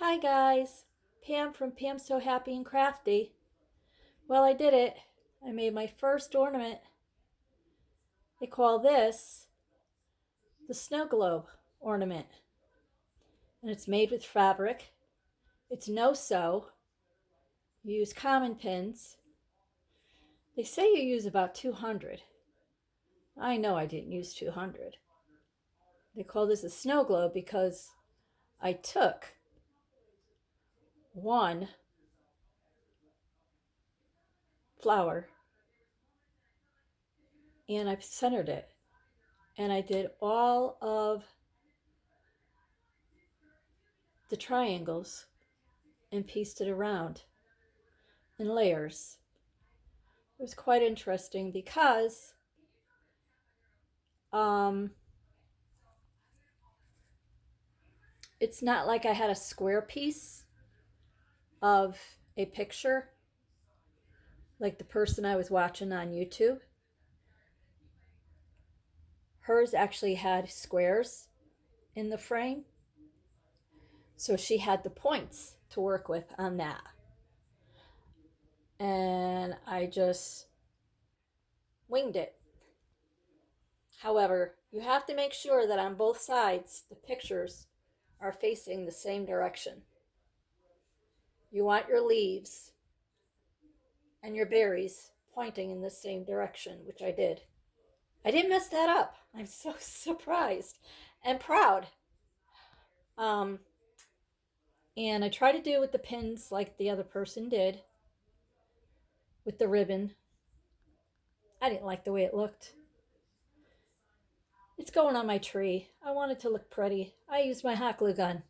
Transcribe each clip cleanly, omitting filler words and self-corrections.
Hi guys, Pam from Pam So Happy and Crafty. Well, I did it. I made my first ornament. They call this the snow globe ornament. And it's made with fabric. It's no-sew. You use common pins. They say you use about 200. I know I didn't use 200. They call this a snow globe because I took one flower and I centered it. And I did all of the triangles and pieced it around in layers. It was quite interesting because um, it's not like I had a square piece of a picture like the person I was watching on YouTube. Hers actually had squares in the frame, so she had the points to work with on that. And I just winged it. However, you have to make sure that on both sides the pictures are facing the same direction. You want your leaves and your berries pointing in the same direction, which I did. I didn't mess that up. I'm so surprised and proud. Um, and I try to do with the pins like the other person did with the ribbon. I didn't like the way it looked. It's going on my tree. I want it to look pretty. I used my hot glue gun.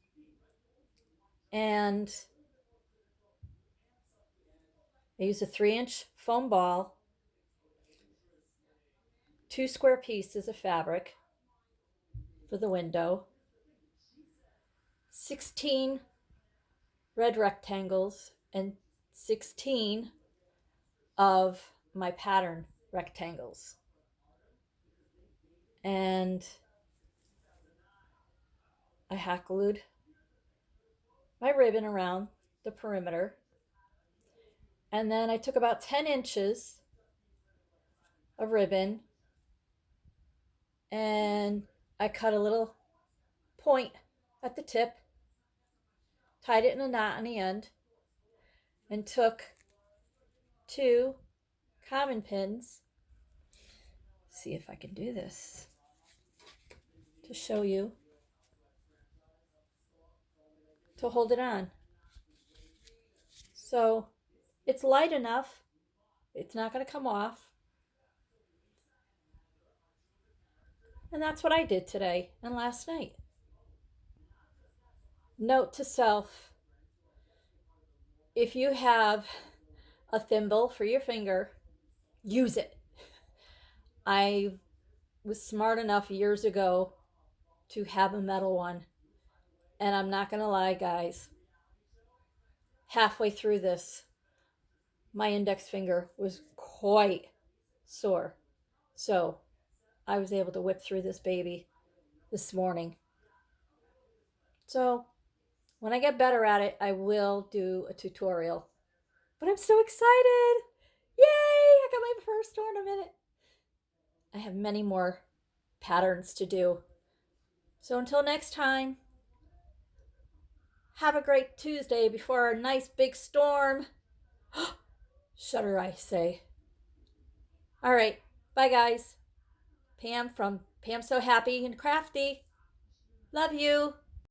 And I used a 3-inch foam ball, 2 square pieces of fabric for the window, 16 red rectangles, and 16 of my pattern rectangles. And I hot glued my ribbon around the perimeter. And then I took about 10 inches of ribbon and I cut a little point at the tip, tied it in a knot on the end, and took 2 common pins. See if I can do this to show you, to hold it on. So it's light enough, it's not going to come off. And that's what I did today and last night. Note to self, if you have a thimble for your finger, use it. I was smart enough years ago to have a metal one. And I'm not going to lie, guys. Halfway through this, my index finger was quite sore. So I was able to whip through this baby this morning. So when I get better at it, I will do a tutorial. But I'm so excited. Yay! I got my first ornament. I have many more patterns to do. So until next time, have a great Tuesday before a nice big storm. Shudder, I say. All right. Bye, guys. Pam from Pam So Happy and Crafty. Love you.